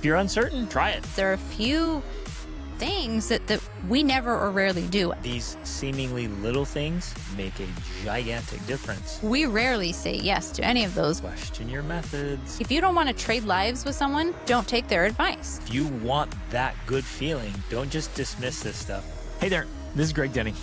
you're uncertain, try it. There are a few things that we never or rarely do. These seemingly little things make a gigantic difference. We rarely say yes to any of those. Question your methods. If you don't want to trade lives with someone, don't take their advice. If you want that good feeling, don't just dismiss this stuff. Hey there, this is Greg Denny.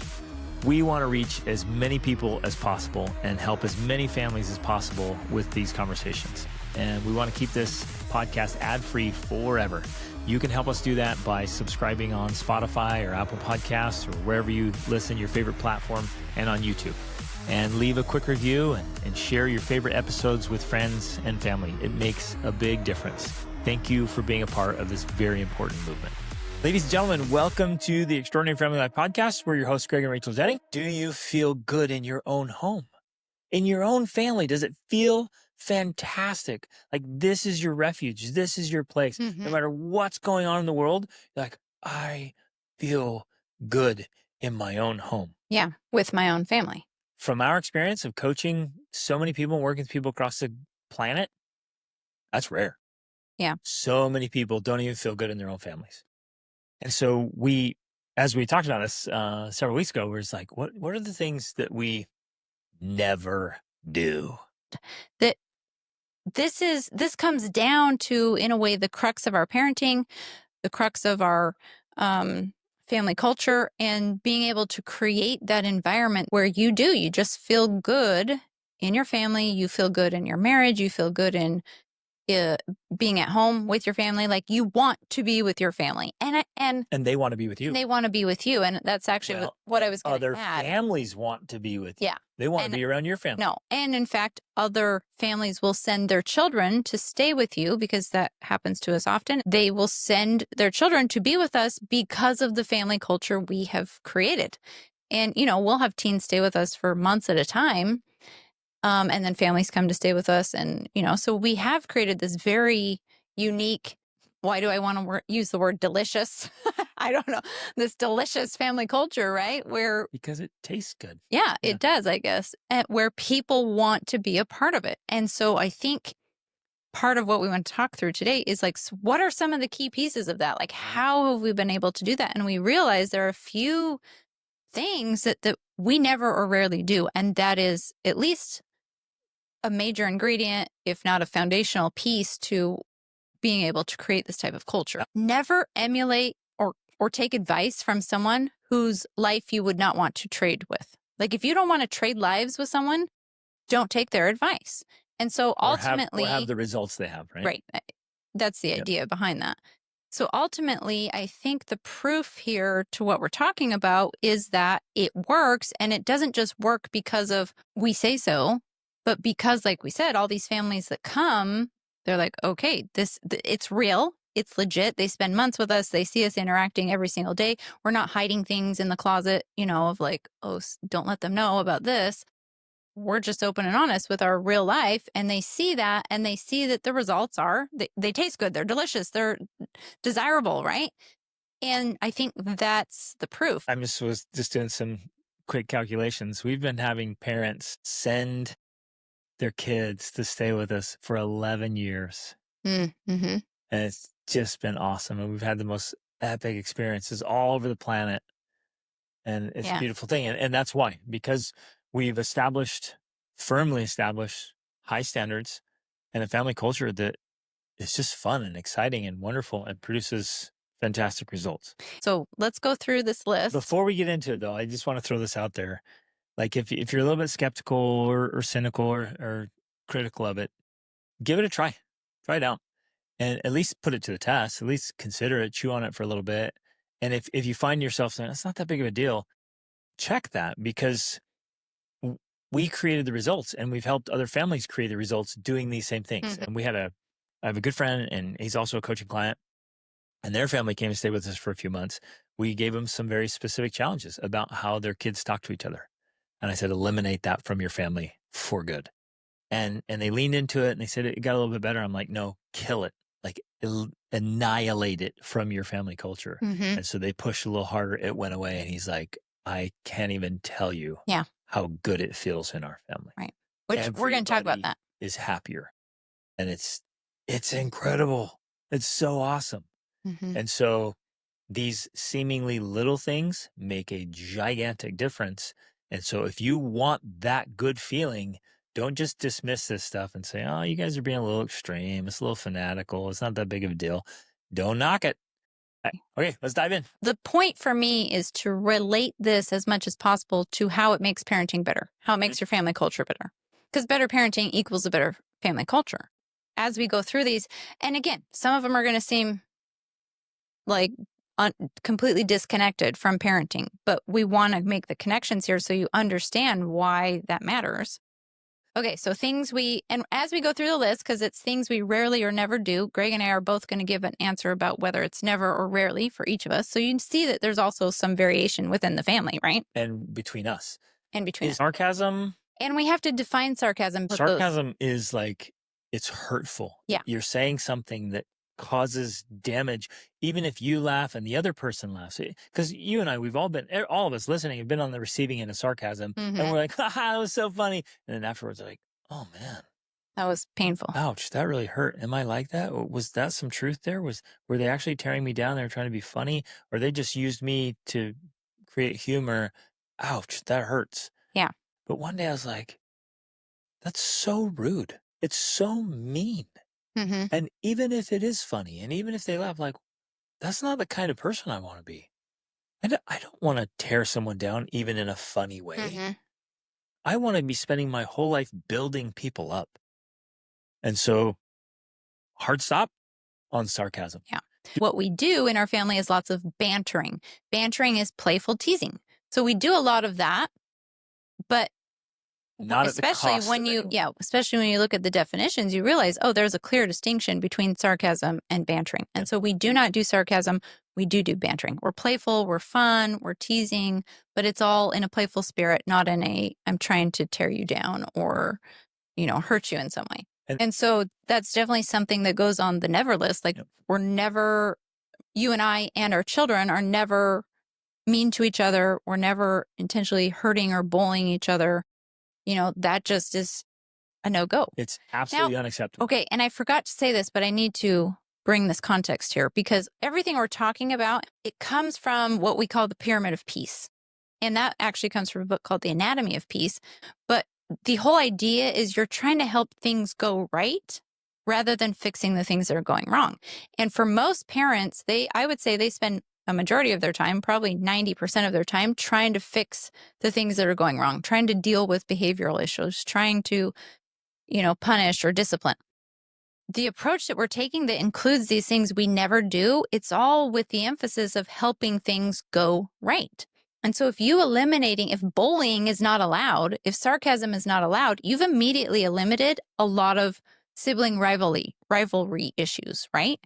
We want to reach as many people as possible and help as many families as possible with these conversations. And we want to keep this podcast ad-free forever. You can help us do that by subscribing on Spotify or Apple Podcasts or wherever you listen, your favorite platform, and on YouTube. And leave a quick review and share your favorite episodes with friends and family. It makes a big difference. Thank you for being a part of this very important movement. Ladies and gentlemen, welcome to the Extraordinary Family Life Podcast. We're your hosts, Greg and Rachel Denny. Do you feel good in your own home? In your own family? Does it feel fantastic? Like this is your refuge. This is your place. No matter what's going on in the world, you're like, I feel good in my own home. Yeah, with my own family. From our experience of coaching so many people, working with people across the planet, that's rare. Yeah. So many people don't even feel good in their own families. And so as we talked about this several weeks ago, we're just like, what are the things that we never do? That this comes down to, in a way, the crux of our parenting, the crux of our family culture, and being able to create that environment where you just feel good in your family, you feel good in your marriage, you feel good in being at home with your family. Like you want to be with your family, and they want to be with you. They want to be with you, and that's actually what I was going to add. Other families want to be with you. Yeah, they want to be around your family. No, and in fact, other families will send their children to stay with you because that happens to us often. They will send their children to be with us because of the family culture we have created, and we'll have teens stay with us for months at a time. And then families come to stay with us. And, so we have created this very unique, why do I want to use the word delicious? I don't know, this delicious family culture, right? Because it tastes good. Yeah, it does, I guess, where people want to be a part of it. And so I think part of what we want to talk through today is like, what are some of the key pieces of that? Like, how have we been able to do that? And we realize there are a few things that we never or rarely do. And that is at least a major ingredient, if not a foundational piece to being able to create this type of culture. Never emulate or take advice from someone whose life you would not want to trade with. Like if you don't want to trade lives with someone, don't take their advice. And so ultimately... Or have the results they have, right? Right. That's the idea behind that. So ultimately, I think the proof here to what we're talking about is that it works, and it doesn't just work because of we say so, but because, like we said, all these families that come, they're like, okay, it's real. It's legit. They spend months with us. They see us interacting every single day. We're not hiding things in the closet, of like, oh, don't let them know about this. We're just open and honest with our real life. And they see that, and they see that the results are, they taste good. They're delicious. They're desirable, right? And I think that's the proof. I was just doing some quick calculations. We've been having parents send their kids to stay with us for 11 years. Mm-hmm. And it's just been awesome. And we've had the most epic experiences all over the planet. And it's a beautiful thing. And that's why, because we've firmly established high standards and a family culture that is just fun and exciting and wonderful and produces fantastic results. So let's go through this list. Before we get into it, though, I just want to throw this out there. Like if you're a little bit skeptical or cynical or critical of it, give it a try. Try it out. And at least put it to the test. At least consider it, chew on it for a little bit. And if you find yourself saying, it's not that big of a deal, check that, because we created the results and we've helped other families create the results doing these same things. And I have a good friend, and he's also a coaching client, and their family came to stay with us for a few months. We gave them some very specific challenges about how their kids talk to each other. And I said, eliminate that from your family for good. And they leaned into it, and they said it got a little bit better. I'm like, no, kill it. Like annihilate it from your family culture. And so they pushed a little harder. It went away. And he's like, I can't even tell you how good it feels in our family. Right. Which we're going to talk about that. Is happier. And it's incredible. It's so awesome. Mm-hmm. And so these seemingly little things make a gigantic difference. And so if you want that good feeling, don't just dismiss this stuff and say, oh, you guys are being a little extreme. It's a little fanatical. It's not that big of a deal. Don't knock it. Okay, let's dive in. The point for me is to relate this as much as possible to how it makes parenting better, how it makes your family culture better. Because better parenting equals a better family culture. As we go through these, and again, some of them are going to seem like completely disconnected from parenting, but we want to make the connections here so you understand why that matters. Okay, so and as we go through the list, because it's things we rarely or never do, Greg and I are both going to give an answer about whether it's never or rarely for each of us. So you can see that there's also some variation within the family, right? And between us. And between us. Sarcasm. And we have to define sarcasm. Sarcasm is like, it's hurtful. Yeah. You're saying something that causes damage, even if you laugh and the other person laughs. Because you and I, all of us listening have been on the receiving end of sarcasm. Mm-hmm. And we're like, haha, that was so funny. And then afterwards, like, oh man, that was painful. Ouch, that really hurt. Am I like that? Was that some truth there? Were they actually tearing me down? They were trying to be funny, or they just used me to create humor? Ouch, that hurts. Yeah. But one day I was like, that's so rude. It's so mean. Mm-hmm. And even if it is funny, and even if they laugh, like, that's not the kind of person I want to be. And I don't want to tear someone down, even in a funny way. Mm-hmm. I want to be spending my whole life building people up. And so, hard stop on sarcasm. Yeah. What we do in our family is lots of bantering. Bantering is playful teasing. So we do a lot of that, but not especially when you look at the definitions, you realize, oh, there's a clear distinction between sarcasm and bantering. And so we do not do sarcasm. We do bantering. We're playful, we're fun, we're teasing, but it's all in a playful spirit, not in a, I'm trying to tear you down or, hurt you in some way. And so that's definitely something that goes on the never list. Like we're never, you and I and our children are never mean to each other. We're never intentionally hurting or bullying each other. That just is a no-go. It's absolutely unacceptable. Okay, and I forgot to say this, but I need to bring this context here because everything we're talking about, it comes from what we call the pyramid of peace. And that actually comes from a book called The Anatomy of Peace. But the whole idea is you're trying to help things go right rather than fixing the things that are going wrong. And for most parents, I would say they spend a majority of their time, probably 90% of their time, trying to fix the things that are going wrong, trying to deal with behavioral issues, trying to, punish or discipline. The approach that we're taking that includes these things we never do, it's all with the emphasis of helping things go right. And so if bullying is not allowed, if sarcasm is not allowed, you've immediately eliminated a lot of sibling rivalry issues, right?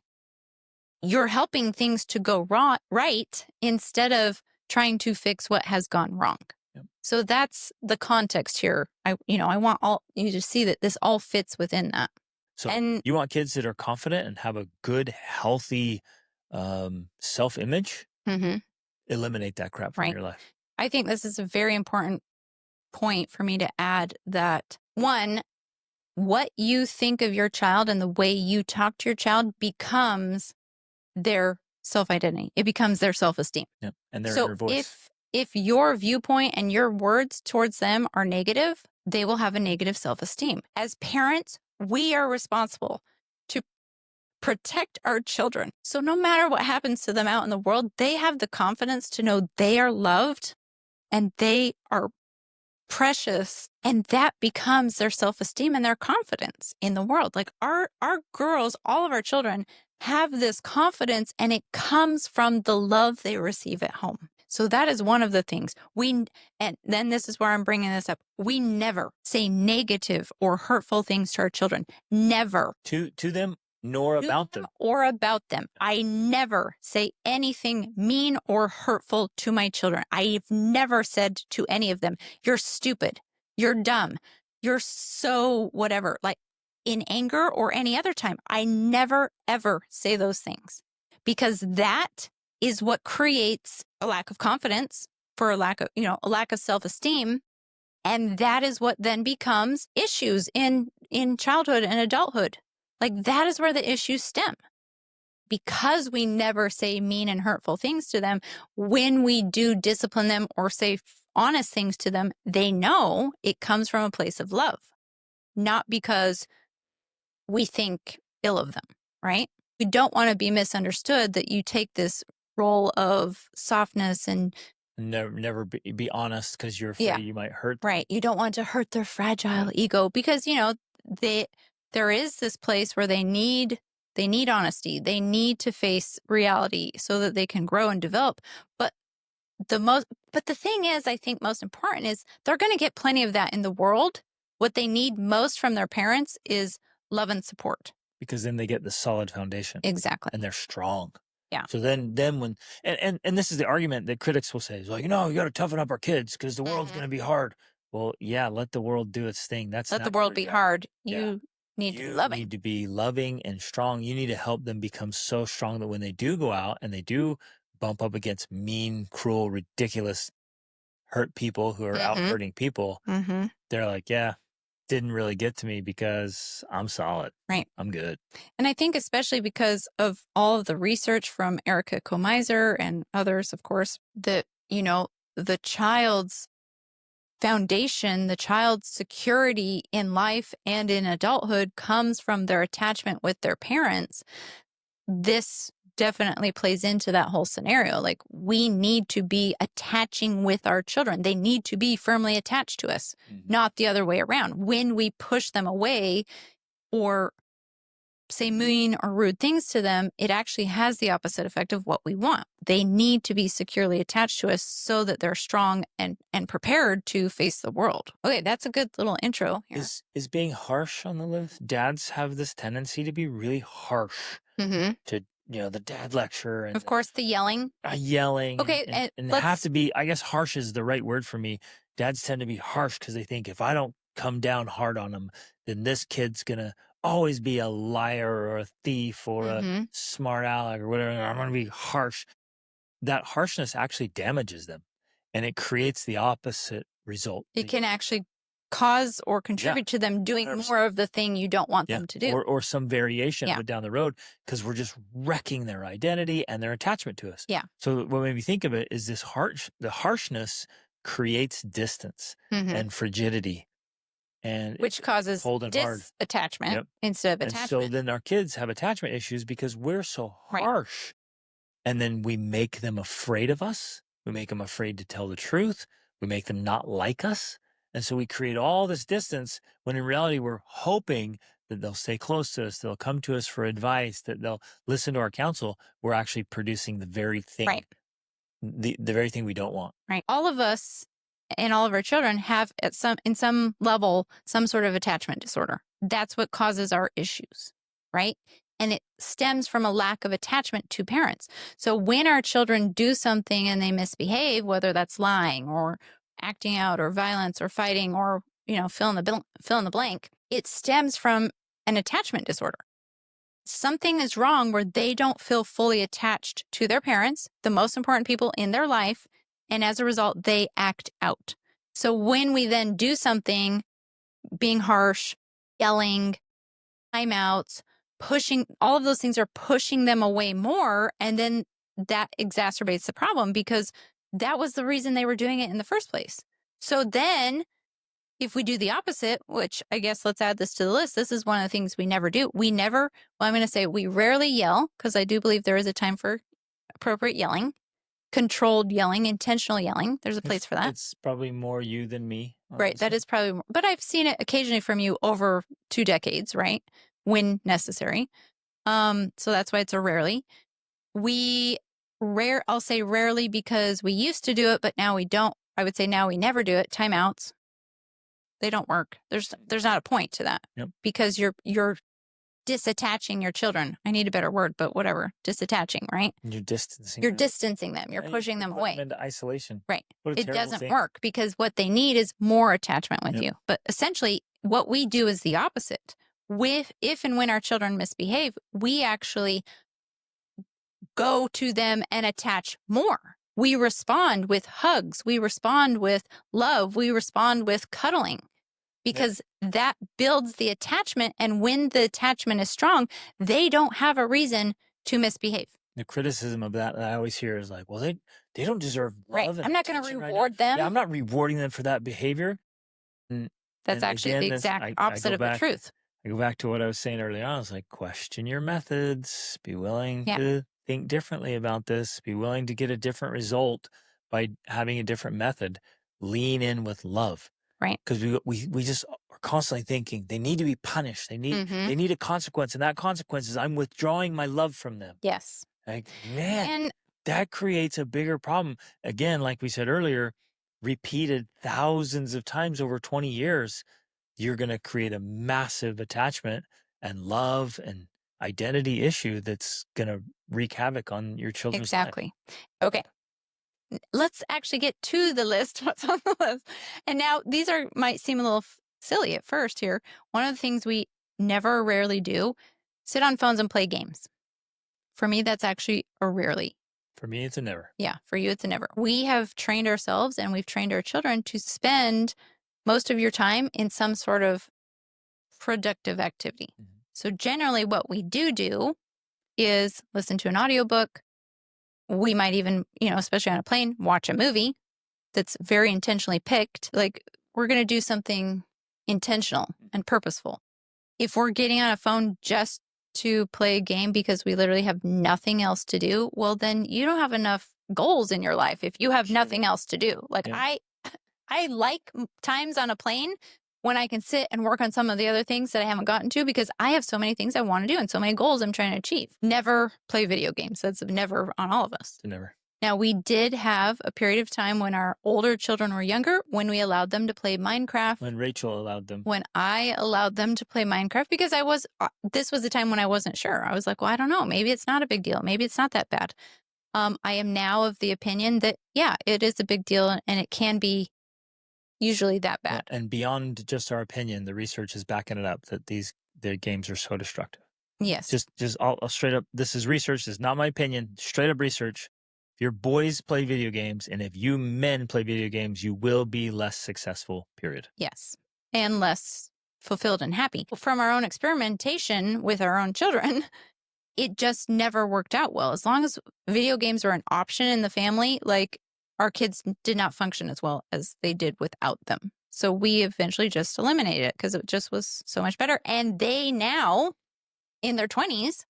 You're helping things to go right instead of trying to fix what has gone wrong. Yep. So that's the context here. I want all you to see that this all fits within that. So you want kids that are confident and have a good, healthy self-image? Mm-hmm. Eliminate that crap from your life. I think this is a very important point for me to add that, one, what you think of your child and the way you talk to your child becomes their self-identity. It becomes their self-esteem. Yep. And their inner voice. If your viewpoint and your words towards them are negative, they will have a negative self-esteem. As parents, we are responsible to protect our children. So no matter what happens to them out in the world, they have the confidence to know they are loved and they are precious, and that becomes their self-esteem and their confidence in the world. Like our girls, all of our children have this confidence, and it comes from the love they receive at home. So that is one of the things and then this is where I'm bringing this up. We never say negative or hurtful things to our children. Never. To them nor about them. Or about them. I never say anything mean or hurtful to my children. I've never said to any of them, you're stupid, you're dumb, you're so whatever. Like in anger or any other time, I never, ever say those things because that is what creates a lack of confidence, for a lack of self-esteem. And that is what then becomes issues in childhood and adulthood. Like that is where the issues stem. because we never say mean and hurtful things to them, when we do discipline them or say honest things to them, they know it comes from a place of love, not because we think ill of them, right? We don't want to be misunderstood that you take this role of softness and Never be honest because you're afraid Yeah. you might hurt them. right. You don't want to hurt their fragile ego because, there is this place where they need honesty. They need to face reality so that they can grow and develop. But the thing is, I think most important is they're going to get plenty of that in the world. What they need most from their parents is love and support. Because then they get the solid foundation Exactly. and they're strong. Yeah. So then when and this is the argument that critics will say is like, you got to toughen up our kids because the world's going to be hard. Well, yeah, let the world do its thing. Let the world be hard. You need to be loving. You need to be loving and strong. You need to help them become so strong that when they do go out and they do bump up against mean, cruel, ridiculous, hurt people who are out hurting people, they're like, yeah, didn't really get to me because I'm solid. Right. I'm good. And I think especially because of all of the research from Erica Komiser and others, of course, that, the child's foundation, the child's security in life and in adulthood comes from their attachment with their parents. This definitely plays into that whole scenario. Like, we need to be attaching with our children. They need to be firmly attached to us, not the other way around. When we push them away or say mean or rude things to them, it actually has the opposite effect of what we want. They need to be securely attached to us so that they're strong and prepared to face the world. Okay, that's a good little intro here. Is being harsh on the list? Dads have this tendency to be really harsh. To the dad lecture and of course the yelling. Okay, and have to be. I guess harsh is the right word for me. Dads tend to be harsh because they think if I don't come down hard on them, then this kid's gonna always be a liar or a thief or a smart aleck or whatever. I'm going to be harsh. That harshness actually damages them and it creates the opposite result. It can actually cause or contribute to them doing more of the thing you don't want them to do. Or some variation of it down the road because we're just wrecking their identity and their attachment to us. Yeah. So what made me think of it is the harshness creates distance and frigidity. And which causes disattachment instead of attachment. And so then our kids have attachment issues because we're so harsh. And then we make them afraid of us. We make them afraid to tell the truth. We make them not like us. And so we create all this distance when in reality we're hoping that they'll stay close to us, they'll come to us for advice, that they'll listen to our counsel. We're actually producing the very thing, the very thing we don't want. Right. All of us and all of our children have in some level, some sort of attachment disorder. That's what causes our issues, right? And it stems from a lack of attachment to parents. So when our children do something and they misbehave, whether that's lying or acting out or violence or fighting or, fill in the blank, it stems from an attachment disorder. Something is wrong where they don't feel fully attached to their parents, the most important people in their life, and as a result, they act out. So when we then do something, being harsh, yelling, timeouts, pushing, all of those things are pushing them away more. And then that exacerbates the problem because that was the reason they were doing it in the first place. So then if we do the opposite, which I guess let's add this to the list, this is one of the things we never do. We rarely yell because I do believe there is a time for appropriate yelling. Controlled yelling, intentional yelling. There's a place for that. It's probably more you than me. Honestly. Right. That is probably more. But I've seen it occasionally from you over 2 decades, right? When necessary. So that's why it's a rarely. I'll say rarely because we used to do it, but now we don't. I would say now we never do it. Timeouts. They don't work. There's not a point to that because you're disattaching your children. I need a better word, but whatever. Disattaching, right? You're distancing. You're distancing them. You're pushing them away. Into isolation. Right. It doesn't work because what they need is more attachment with you. But essentially, what we do is the opposite. If and when our children misbehave, we actually go to them and attach more. We respond with hugs. We respond with love. We respond with cuddling. Because that builds the attachment. And when the attachment is strong, they don't have a reason to misbehave. The criticism of that I always hear is like, well, they don't deserve Right. love and I'm not going to attention right now. reward them. Yeah, I'm not rewarding them for that behavior. And, That's actually again, the exact opposite of the truth. I go back to what I was saying earlier on. I was like, question your methods. Be willing to think differently about this. Be willing to get a different result by having a different method. Lean in with love. Right. Because we just are constantly thinking they need to be punished. They need a consequence. And that consequence is I'm withdrawing my love from them. Yes. Like, man, that creates a bigger problem. Again, like we said earlier, repeated thousands of times over 20 years, you're going to create a massive attachment and love and identity issue that's going to wreak havoc on your children's life. Exactly. Okay. Let's actually get to the list. What's on the list? And now these might seem a little silly at first here. One of the things we never or rarely do, sit on phones and play games. For me, that's actually a rarely. For me, it's a never. Yeah, for you, it's a never. We have trained ourselves and we've trained our children to spend most of your time in some sort of productive activity. Mm-hmm. So generally what we do is listen to an audiobook. We might even, especially on a plane, watch a movie that's very intentionally picked. Like we're going to do something intentional and purposeful. If we're getting on a phone just to play a game because we literally have nothing else to do, well, then you don't have enough goals in your life if you have nothing else to do. Like I like times on a plane when I can sit and work on some of the other things that I haven't gotten to because I have so many things I want to do and so many goals I'm trying to achieve. Never play video games. That's a never on all of us. Never. Now, we did have a period of time when our older children were younger, when we allowed them to play Minecraft. When Rachel allowed them. When I allowed them to play Minecraft, because this was the time when I wasn't sure. I was like, well, I don't know. Maybe it's not a big deal. Maybe it's not that bad. I am now of the opinion that, yeah, it is a big deal and it can be usually that bad. Yeah, and beyond just our opinion, the research is backing it up that the games are so destructive. Yes. Just all straight up. This is research. This is not my opinion. Straight up research. If your boys play video games and if you men play video games, you will be less successful, period. Yes. And less fulfilled and happy. From our own experimentation with our own children, it just never worked out well. As long as video games were an option in the family, like our kids did not function as well as they did without them. So we eventually just eliminated it because it just was so much better. And they now, in their 20s,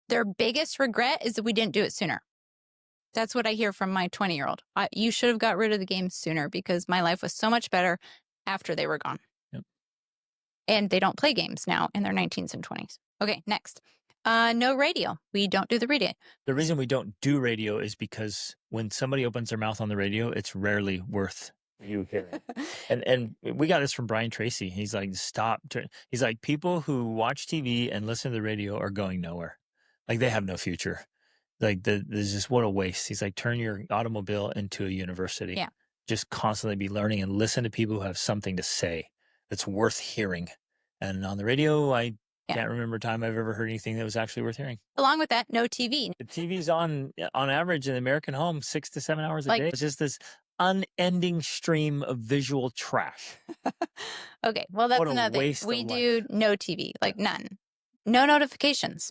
their biggest regret is that we didn't do it sooner. That's what I hear from my 20-year-old. You should have got rid of the game sooner because my life was so much better after they were gone. Yep. And they don't play games now in their 19s and 20s. Okay, next. No radio. We don't do the radio. The reason we don't do radio is because when somebody opens their mouth on the radio, it's rarely worth you hearing. and we got this from Brian Tracy. He's like, stop. He's like, people who watch TV and listen to the radio are going nowhere. Like they have no future. Like there's just what a waste. He's like, turn your automobile into a university. Yeah. Just constantly be learning and listen to people who have something to say that's worth hearing. And on the radio, I can't remember a time I've ever heard anything that was actually worth hearing. Along with that, no TV. The TV's on average in the American home 6 to 7 hours a day. It's just this unending stream of visual trash. Okay, well, that's another thing. We do no TV, like none. No notifications.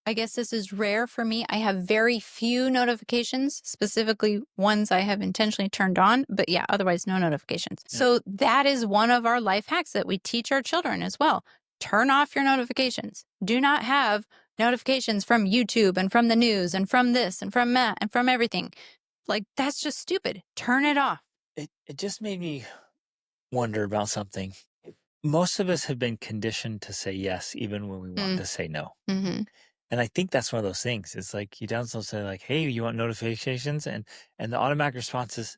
I guess this is rare for me. I have very few notifications, specifically ones I have intentionally turned on. But yeah, otherwise no notifications. Yeah. So that is one of our life hacks that we teach our children as well. Turn off your notifications. Do not have notifications from YouTube and from the news and from this and from that and from everything. Like, that's just stupid. Turn it off. It just made me wonder about something. Most of us have been conditioned to say yes, even when we want to say no. Mm-hmm. And I think that's one of those things. It's like you download say like, hey, you want notifications? And the automatic response is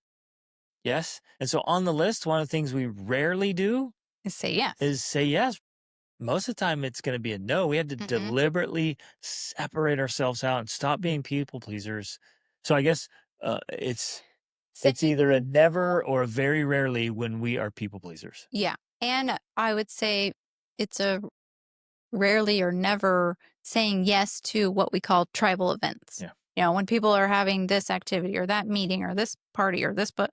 yes. And so on the list, one of the things we rarely do is say yes. Most of the time it's going to be a no. We had to deliberately separate ourselves out and stop being people pleasers. So I guess it's either a never or a very rarely when we are people pleasers. Yeah. And I would say it's a rarely or never saying yes to what we call tribal events. Yeah. When people are having this activity or that meeting or this party or this, but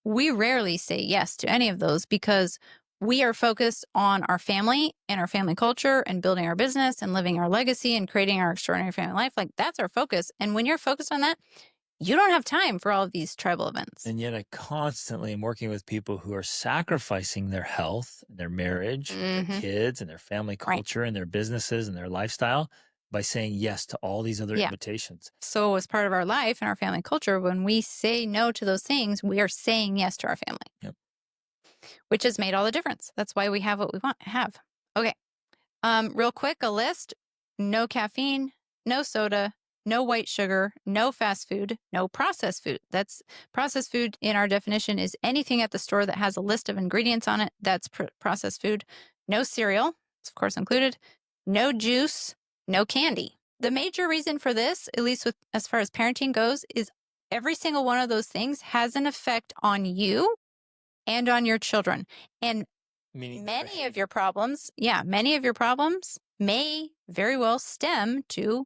we rarely say yes to any of those because we are focused on our family and our family culture and building our business and living our legacy and creating our extraordinary family life. Like that's our focus. And when you're focused on that, you don't have time for all of these tribal events. And yet I constantly am working with people who are sacrificing their health, their marriage, their kids, and their family culture, and their businesses and their lifestyle by saying yes to all these other invitations. So as part of our life and our family culture, when we say no to those things, we are saying yes to our family. Yep. Which has made all the difference. That's why we have what we want to have. Okay. Real quick, a list: no caffeine, no soda, no white sugar, no fast food, no processed food. That's processed food in our definition is anything at the store that has a list of ingredients on it. That's processed food. No cereal, it's of course included. No juice, no candy. The major reason for this, at least with as far as parenting goes, is every single one of those things has an effect on you and on your children. And many of your problems may very well stem to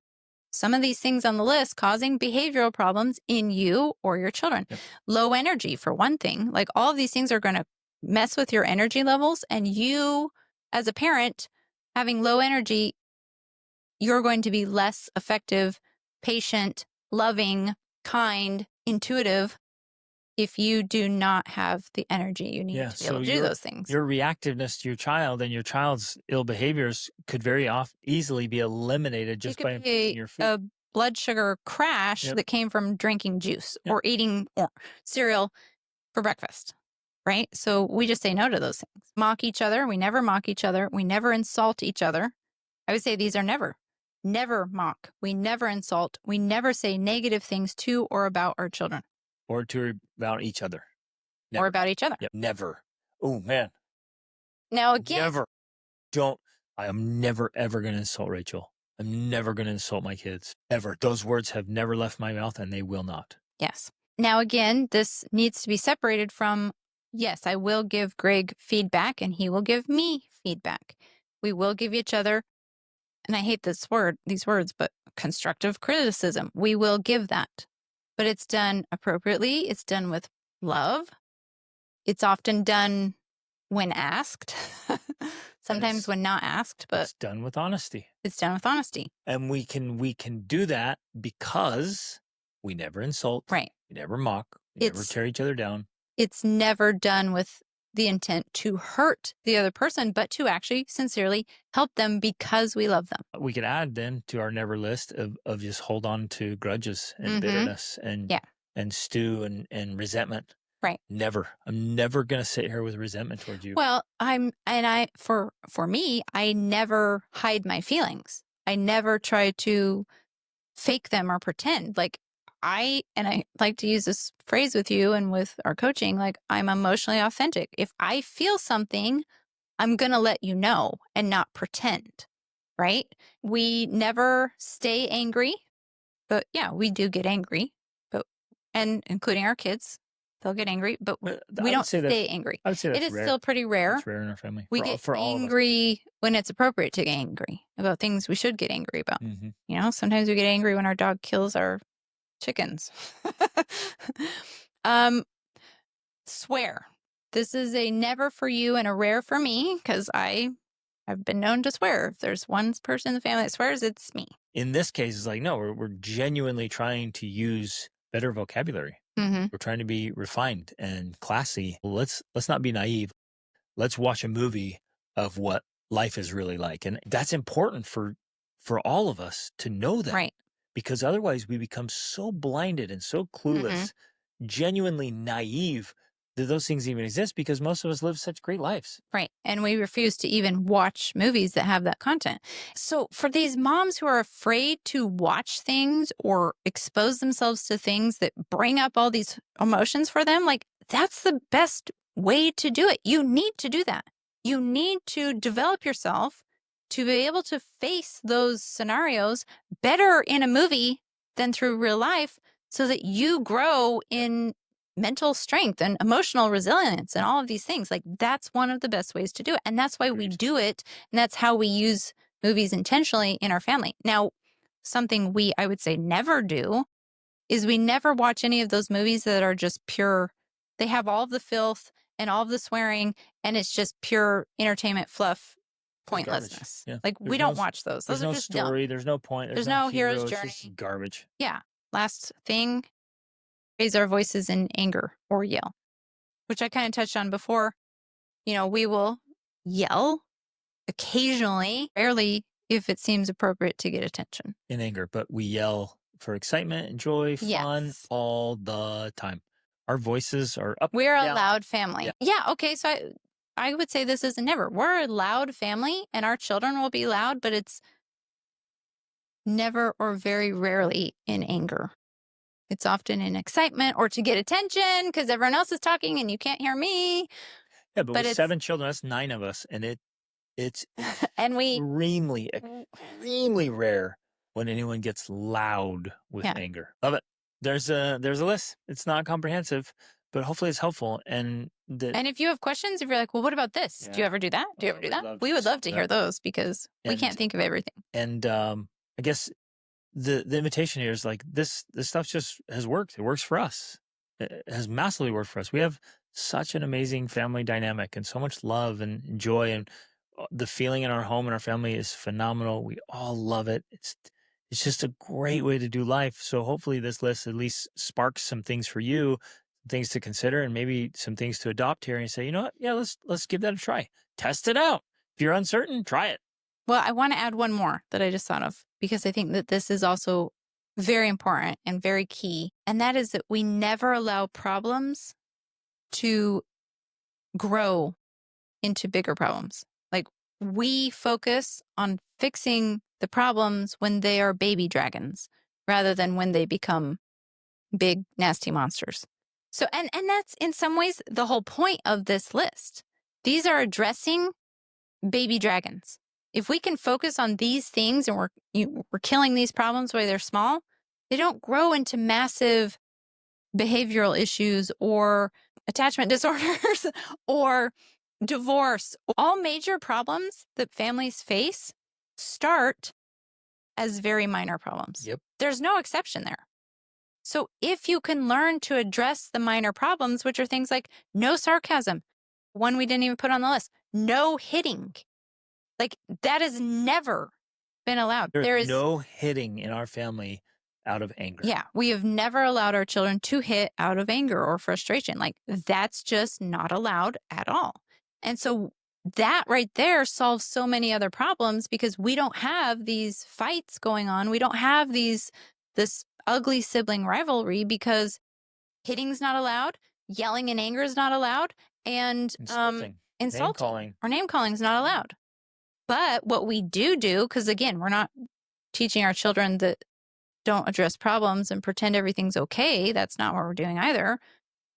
some of these things on the list causing behavioral problems in you or your children. Yep. Low energy, for one thing. Like all of these things are going to mess with your energy levels. And you, as a parent, having low energy, you're going to be less effective, patient, loving, kind, intuitive if you do not have the energy you need to be able to do those things. Your reactiveness to your child and your child's ill behaviors could very easily be eliminated just by picking your food. A blood sugar crash that came from drinking juice or eating cereal for breakfast, right? So we just say no to those things. Mock each other. We never mock each other. We never insult each other. I would say these are never mock. We never insult. We never say negative things to or about our children. Or about each other. Never. Or about each other. Yep. Never. Oh, man. Now, again. Never. I am never, ever going to insult Rachel. I'm never going to insult my kids. Ever. Those words have never left my mouth and they will not. Yes. Now, again, this needs to be separated from, yes, I will give Greg feedback and he will give me feedback. We will give each other, and I hate these words, but constructive criticism. We will give that. But it's done appropriately. It's done with love. It's often done when asked, sometimes when not asked, but it's done with honesty. It's done with honesty. And we can do that because we never insult. Right. We never mock. We never tear each other down. It's never done with the intent to hurt the other person, but to actually sincerely help them because we love them. We could add then to our never list of just hold on to grudges and bitterness and stew and resentment. Right. Never. I'm never going to sit here with resentment towards you. Well, for me, I never hide my feelings. I never try to fake them or pretend. Like I like to use this phrase with you and with our coaching, like I'm emotionally authentic. If I feel something, I'm going to let you know and not pretend, right? We never stay angry, but yeah, we do get angry, and including our kids, they'll get angry, but we don't stay angry. I would say that's it is rare. still pretty rare. It's rare in our family. We get angry when it's appropriate to get angry about things we should get angry about. Mm-hmm. You know, sometimes we get angry when our dog kills our chickens. Swear. This is a never for you and a rare for me because I have been known to swear. If there's one person in the family that swears, it's me. In this case, it's like, no, we're genuinely trying to use better vocabulary. Mm-hmm. We're trying to be refined and classy. Let's not be naive. Let's watch a movie of what life is really like. And that's important for all of us to know that. Right. Because otherwise we become so blinded and so clueless, genuinely naive that those things even exist because most of us live such great lives. Right. And we refuse to even watch movies that have that content. So for these moms who are afraid to watch things or expose themselves to things that bring up all these emotions for them, like that's the best way to do it. You need to do that. You need to develop yourself to be able to face those scenarios better in a movie than through real life so that you grow in mental strength and emotional resilience and all of these things. Like that's one of the best ways to do it. And that's why we do it. And that's how we use movies intentionally in our family. Now, something I would say never do is we never watch any of those movies that are just pure. They have all of the filth and all of the swearing, and it's just pure entertainment fluff It's garbage. pointlessness. Yeah. Like, we There's don't no watch those. There's Those are no just dumb. story. There's no point. There's no hero's It's journey. just garbage. Yeah. Last thing, raise our voices in anger or yell, which I kind of touched on before. We will yell occasionally, rarely if it seems appropriate to get attention. In anger, but we yell for excitement and joy, fun Yes. all the time. Our voices are up. We're a down. loud family. Yeah. Okay. So I would say this is a never. We're a loud family, and our children will be loud, but it's never or very rarely in anger. It's often in excitement or to get attention because everyone else is talking and you can't hear me. Yeah, but with it's 7 children, that's 9 of us, and it's and we extremely rare when anyone gets loud with anger. Love it. There's a list. It's not comprehensive, but hopefully it's helpful. And if you have questions, if you're like, well, what about this? Do you ever do that? Do you ever do that? We would love to hear those because we can't think of everything. And I guess the invitation here is like this stuff just has worked. It works for us. It has massively worked for us. We have such an amazing family dynamic and so much love and joy, and the feeling in our home and our family is phenomenal. We all love it. It's just a great way to do life. So hopefully this list at least sparks some things for you, things to consider, and maybe some things to adopt here and say, you know what? Yeah, let's give that a try. Test it out. If you're uncertain, try it. Well, I want to add one more that I just thought of because I think that this is also very important and very key. And that is that we never allow problems to grow into bigger problems. Like, we focus on fixing the problems when they are baby dragons rather than when they become big, nasty monsters. So, and that's in some ways the whole point of this list. These are addressing baby dragons. If we can focus on these things and we're killing these problems while they're small, they don't grow into massive behavioral issues or attachment disorders or divorce. All major problems that families face start as very minor problems. Yep. There's no exception there. So if you can learn to address the minor problems, which are things like no sarcasm, one we didn't even put on the list, no hitting. Like, that has never been allowed. There is no hitting in our family out of anger. Yeah, we have never allowed our children to hit out of anger or frustration. Like, that's just not allowed at all. And so that right there solves so many other problems because we don't have these fights going on. We don't have this ugly sibling rivalry because hitting's not allowed, yelling in anger is not allowed, and insulting name calling is not allowed. But what we do, because again, we're not teaching our children that don't address problems and pretend everything's okay. That's not what we're doing either.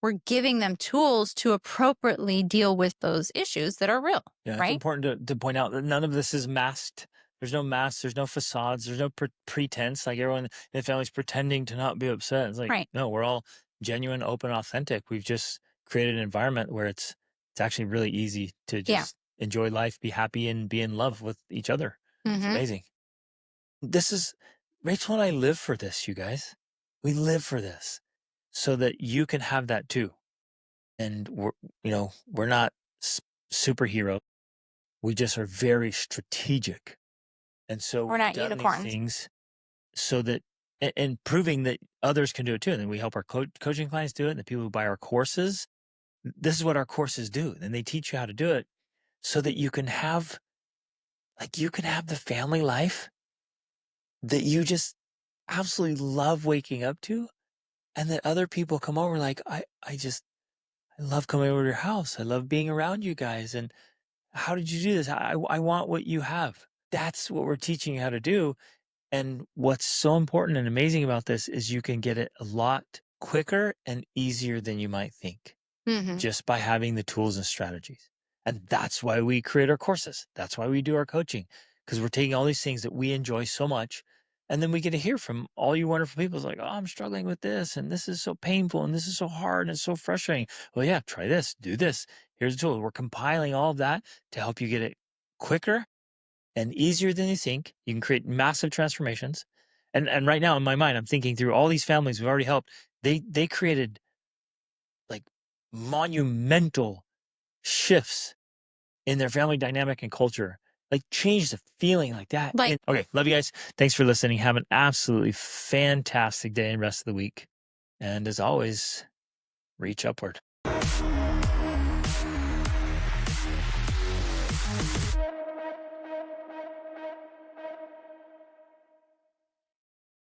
We're giving them tools to appropriately deal with those issues that are real. Yeah, right? It's important to point out that none of this is masked. There's no masks. There's no facades. There's no pretense. Like, everyone in the family's pretending to not be upset. It's like, no, we're all genuine, open, authentic. We've just created an environment where it's actually really easy to just enjoy life, be happy, and be in love with each other. It's amazing. Rachel and I live for this, you guys. We live for this so that you can have that too. And we're not superheroes. We just are very strategic. And so we're not unicorns. Things so that, and proving that others can do it too. And then we help our coaching clients do it. And the people who buy our courses, this is what our courses do. And they teach you how to do it so that you can have the family life that you just absolutely love waking up to. And that other people come over like, I love coming over to your house. I love being around you guys. And how did you do this? I want what you have. That's what we're teaching you how to do. And what's so important and amazing about this is you can get it a lot quicker and easier than you might think just by having the tools and strategies. And that's why we create our courses. That's why we do our coaching, because we're taking all these things that we enjoy so much. And then we get to hear from all you wonderful people. It's like, oh, I'm struggling with this, and this is so painful, and this is so hard, and it's so frustrating. Well, yeah, try this, do this. Here's the tool. We're compiling all of that to help you get it quicker and easier than you think. You can create massive transformations. And right now in my mind, I'm thinking through all these families we've already helped. They created like monumental shifts in their family dynamic and culture, like change the feeling like that. Okay, love you guys. Thanks for listening. Have an absolutely fantastic day and rest of the week. And as always, reach upward.